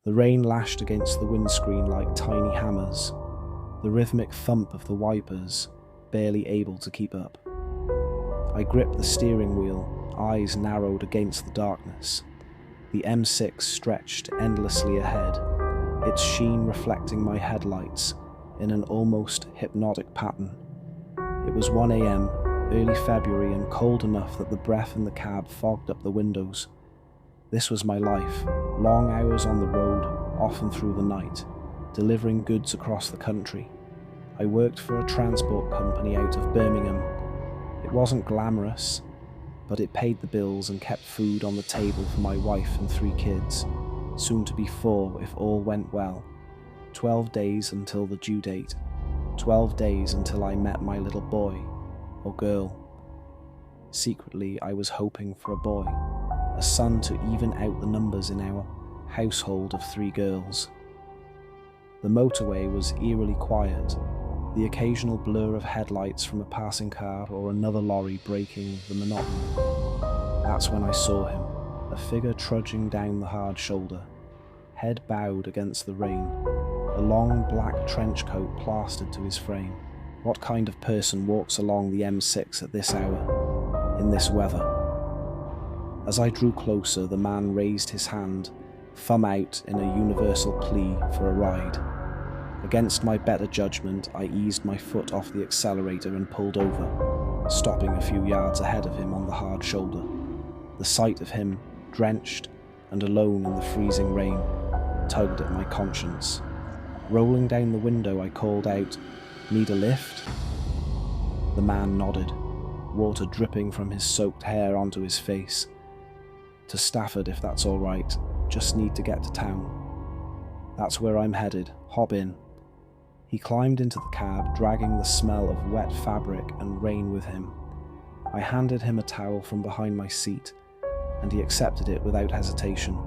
The rain lashed against the windscreen like tiny hammers, the rhythmic thump of the wipers barely able to keep up. I gripped the steering wheel, eyes narrowed against the darkness. The M6 stretched endlessly ahead, its sheen reflecting my headlights in an almost hypnotic pattern. It was 1 a.m, early February, and cold enough that the breath in the cab fogged up the windows. This was my life, long hours on the road, often through the night, delivering goods across the country. I worked for a transport company out of Birmingham. It wasn't glamorous, but it paid the bills and kept food on the table for my wife and 3 kids, soon to be 4 if all went well. 12 days until the due date. 12 days until I met my little boy, or girl. Secretly, I was hoping for a boy, a son to even out the numbers in our household of 3 girls. The motorway was eerily quiet, the occasional blur of headlights from a passing car or another lorry breaking the monotony. That's when I saw him, a figure trudging down the hard shoulder, head bowed against the rain, a long black trench coat plastered to his frame. What kind of person walks along the M6 at this hour, in this weather? As I drew closer, the man raised his hand, thumb out in a universal plea for a ride. Against my better judgment, I eased my foot off the accelerator and pulled over, stopping a few yards ahead of him on the hard shoulder. The sight of him, drenched and alone in the freezing rain, tugged at my conscience. Rolling down the window, I called out, "Need a lift?" The man nodded, water dripping from his soaked hair onto his face. "To Stafford, if that's all right. Just need to get to town." "That's where I'm headed. Hop in." He climbed into the cab, dragging the smell of wet fabric and rain with him. I handed him a towel from behind my seat, and he accepted it without hesitation,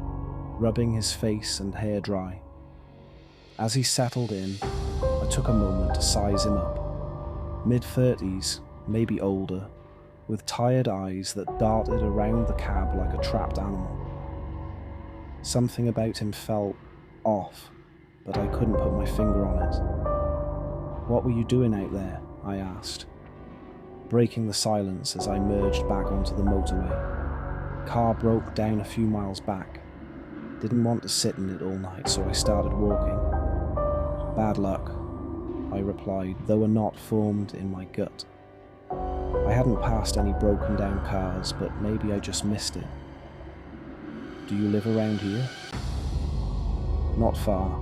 rubbing his face and hair dry. As he settled in, I took a moment to size him up. Mid-30s, maybe older, with tired eyes that darted around the cab like a trapped animal. Something about him felt off, but I couldn't put my finger on it. "What were you doing out there?" I asked, breaking the silence as I merged back onto the motorway. Car broke down a few miles back. Didn't want to sit in it all night, so I started walking. "Bad luck," I replied, though a knot formed in my gut. I hadn't passed any broken down cars, but maybe I just missed it. "Do you live around here?" "Not far."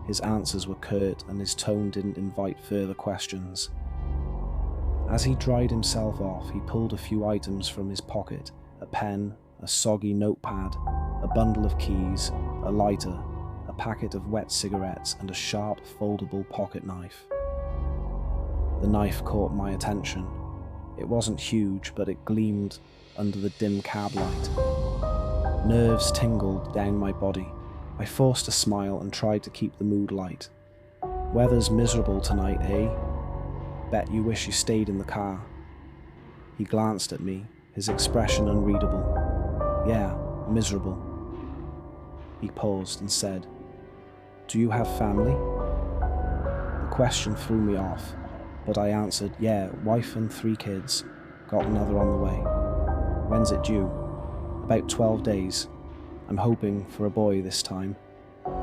His answers were curt, and his tone didn't invite further questions. As he dried himself off, he pulled a few items from his pocket: a pen, a soggy notepad, a bundle of keys, a lighter, a packet of wet cigarettes, and a sharp, foldable pocket knife. The knife caught my attention. It wasn't huge, but it gleamed under the dim cab light. Nerves tingled down my body. I forced a smile and tried to keep the mood light. "Weather's miserable tonight, eh? Bet you wish you stayed in the car." He glanced at me, his expression unreadable. "Yeah, miserable." He paused and said, "Do you have family?" The question threw me off, but I answered, "Yeah, wife and 3 kids. Got another on the way." "When's it due?" "About 12 days. I'm hoping for a boy this time.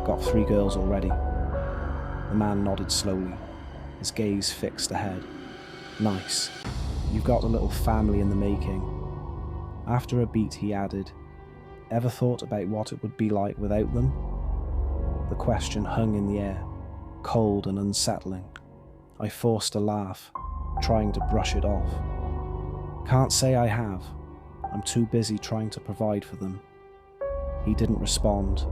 Got 3 girls already." The man nodded slowly, his gaze fixed ahead. "Nice. You've got a little family in the making." After a beat, he added, "Ever thought about what it would be like without them?" The question hung in the air, cold and unsettling. I forced a laugh, trying to brush it off. "Can't say I have. I'm too busy trying to provide for them." He didn't respond,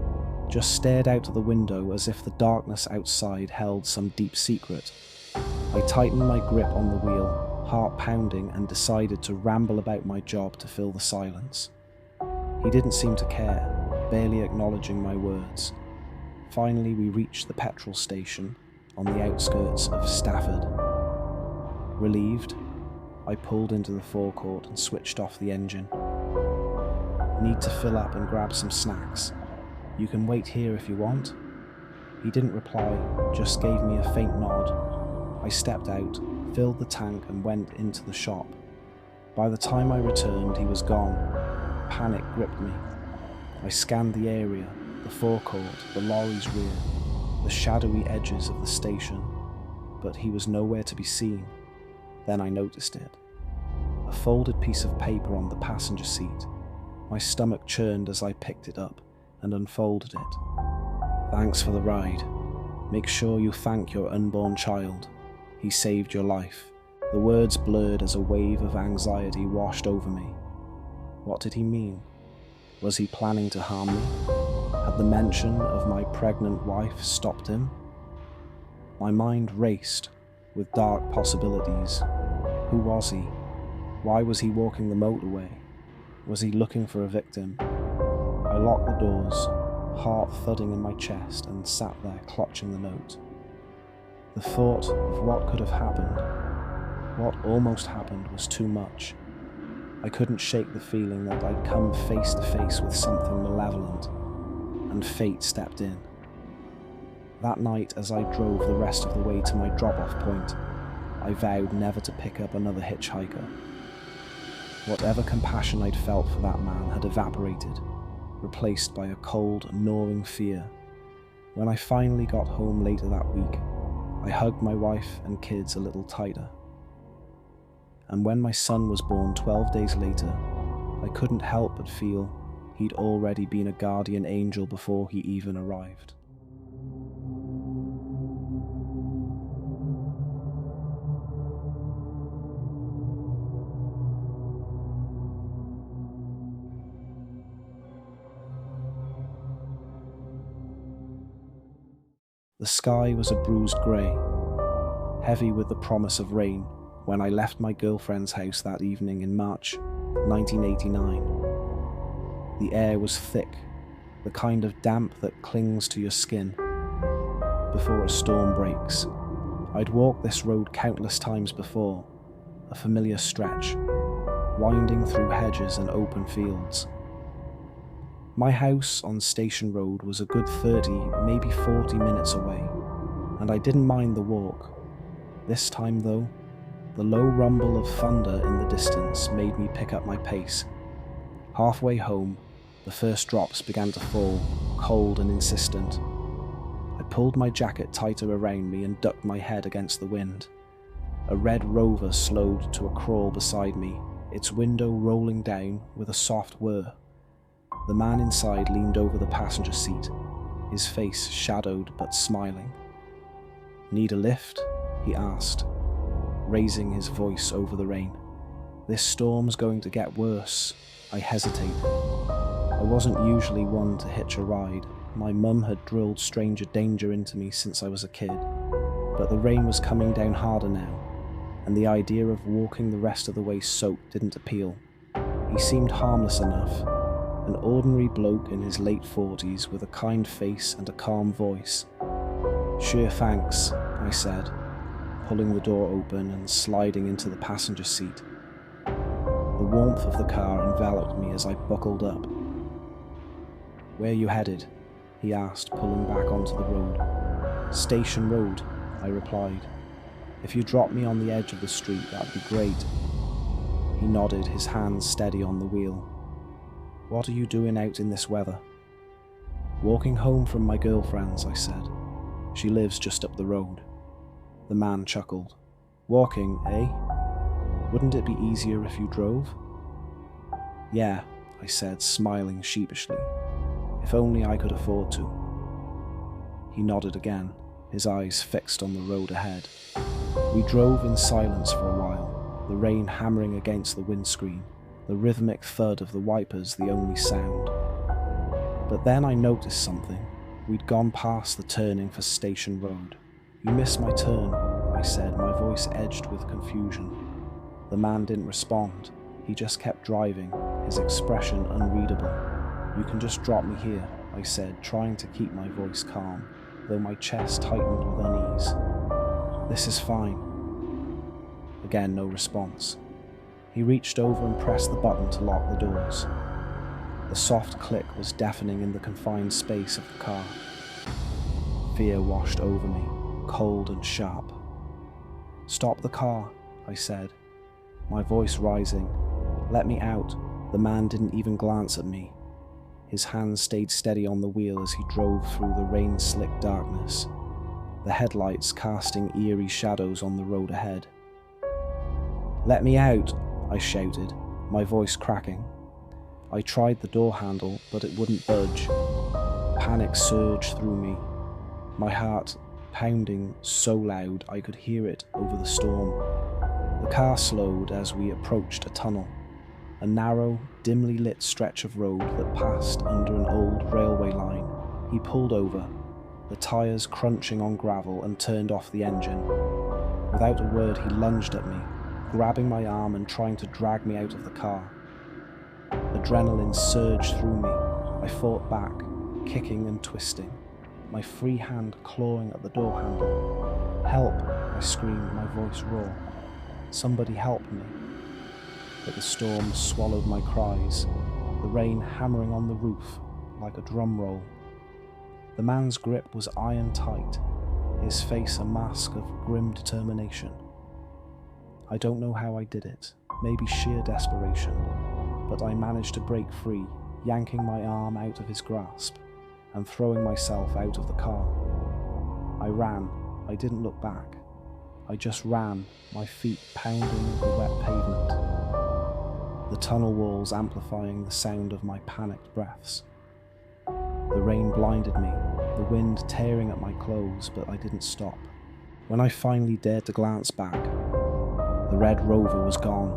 just stared out of the window as if the darkness outside held some deep secret. I tightened my grip on the wheel, heart pounding, and decided to ramble about my job to fill the silence. He didn't seem to care, barely acknowledging my words. Finally, we reached the petrol station on the outskirts of Stafford. Relieved, I pulled into the forecourt and switched off the engine. "Need to fill up and grab some snacks. "You can wait here if you want." He didn't reply, just gave me a faint nod. I stepped out, filled the tank and went into the shop. By the time I returned, he was gone. Panic gripped me. I scanned the area, the forecourt, the lorry's rear, the shadowy edges of the station, but he was nowhere to be seen. Then I noticed it. A folded piece of paper on the passenger seat. My stomach churned as I picked it up and unfolded it. "Thanks for the ride. Make sure you thank your unborn child. He saved your life." The words blurred as a wave of anxiety washed over me. What did he mean? Was he planning to harm me? Had the mention of my pregnant wife stopped him? My mind raced with dark possibilities. Who was he? Why was he walking the motorway? Was he looking for a victim? I locked the doors, heart thudding in my chest, and sat there clutching the note. The thought of what could have happened, what almost happened, was too much. I couldn't shake the feeling that I'd come face to face with something malevolent, and fate stepped in. That night, as I drove the rest of the way to my drop-off point, I vowed never to pick up another hitchhiker. Whatever compassion I'd felt for that man had evaporated, replaced by a cold, gnawing fear. When I finally got home later that week, I hugged my wife and kids a little tighter. And when my son was born 12 days later, I couldn't help but feel he'd already been a guardian angel before he even arrived. The sky was a bruised grey, heavy with the promise of rain, when I left my girlfriend's house that evening in March 1989. The air was thick, the kind of damp that clings to your skin before a storm breaks. I'd walked this road countless times before, a familiar stretch, winding through hedges and open fields. My house on Station Road was a good 30, maybe 40 minutes away, and I didn't mind the walk. This time though, the low rumble of thunder in the distance made me pick up my pace. Halfway home, the first drops began to fall, cold and insistent. I pulled my jacket tighter around me and ducked my head against the wind. A red Rover slowed to a crawl beside me, its window rolling down with a soft whir. The man inside leaned over the passenger seat, his face shadowed but smiling. "Need a lift?" he asked, raising his voice over the rain. "This storm's going to get worse." I hesitated. I wasn't usually one to hitch a ride. My mum had drilled stranger danger into me since I was a kid. But the rain was coming down harder now, and the idea of walking the rest of the way soaked didn't appeal. He seemed harmless enough, an ordinary bloke in his late 40s with a kind face and a calm voice. "Sure, thanks," I said, pulling the door open and sliding into the passenger seat. The warmth of the car enveloped me as I buckled up. "Where you headed?" he asked, pulling back onto the road. "Station Road," I replied. "If you drop me on the edge of the street, that'd be great." He nodded, his hands steady on the wheel. "What are you doing out in this weather?" "Walking home from my girlfriend's," I said. "She lives just up the road." The man chuckled. "Walking, eh? Wouldn't it be easier if you drove?" "Yeah," I said, smiling sheepishly. "If only I could afford to." He nodded again, his eyes fixed on the road ahead. We drove in silence for a while, the rain hammering against the windscreen, the rhythmic thud of the wipers the only sound. But then I noticed something. We'd gone past the turning for Station Road. "You missed my turn," I said, my voice edged with confusion. The man didn't respond. He just kept driving, his expression unreadable. "You can just drop me here," I said, trying to keep my voice calm, though my chest tightened with unease. "This is fine." Again, no response. He reached over and pressed the button to lock the doors. The soft click was deafening in the confined space of the car. Fear washed over me, cold and sharp. "Stop the car," I said, my voice rising. "Let me out." The man didn't even glance at me. His hands stayed steady on the wheel as he drove through the rain-slicked darkness, the headlights casting eerie shadows on the road ahead. "Let me out," I shouted, my voice cracking. I tried the door handle, but it wouldn't budge. Panic surged through me, my heart pounding so loud I could hear it over the storm. The car slowed as we approached a tunnel, a narrow, dimly lit stretch of road that passed under an old railway line. He pulled over, the tyres crunching on gravel, and turned off the engine. Without a word, he lunged at me, grabbing my arm and trying to drag me out of the car. Adrenaline surged through me. I fought back, kicking and twisting, my free hand clawing at the door handle. "Help!" I screamed, my voice raw. "Somebody help me." But the storm swallowed my cries, the rain hammering on the roof like a drum roll. The man's grip was iron tight, his face a mask of grim determination. I don't know how I did it, maybe sheer desperation, but I managed to break free, yanking my arm out of his grasp and throwing myself out of the car. I ran. I didn't look back. I just ran, my feet pounding the wet pavement, the tunnel walls amplifying the sound of my panicked breaths. The rain blinded me, the wind tearing at my clothes, but I didn't stop. When I finally dared to glance back, the Red Rover was gone.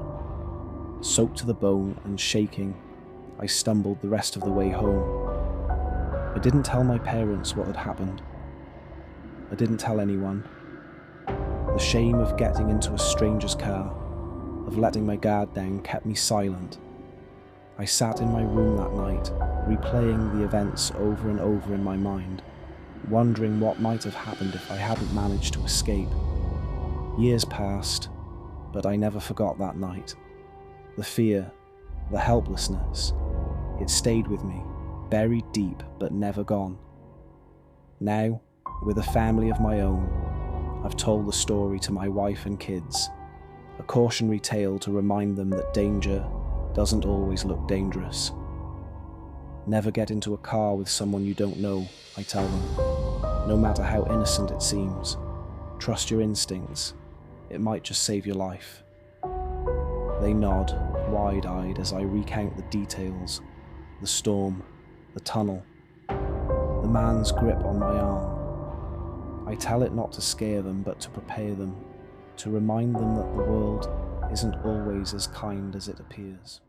Soaked to the bone and shaking, I stumbled the rest of the way home. I didn't tell my parents what had happened. I didn't tell anyone. The shame of getting into a stranger's car, of letting my guard down, kept me silent. I sat in my room that night, replaying the events over and over in my mind, wondering what might have happened if I hadn't managed to escape. Years passed, but I never forgot that night. The fear, the helplessness, it stayed with me, buried deep but never gone. Now, with a family of my own, I've told the story to my wife and kids, a cautionary tale to remind them that danger doesn't always look dangerous. Never get into a car with someone you don't know, I tell them, no matter how innocent it seems. Trust your instincts, it might just save your life. They nod, wide-eyed, as I recount the details, the storm, the tunnel, the man's grip on my arm. I tell it not to scare them, but to prepare them, to remind them that the world isn't always as kind as it appears.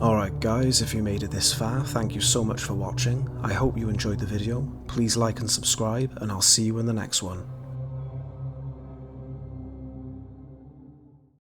Alright guys, if you made it this far, thank you so much for watching. I hope you enjoyed the video. Please like and subscribe, and I'll see you in the next one.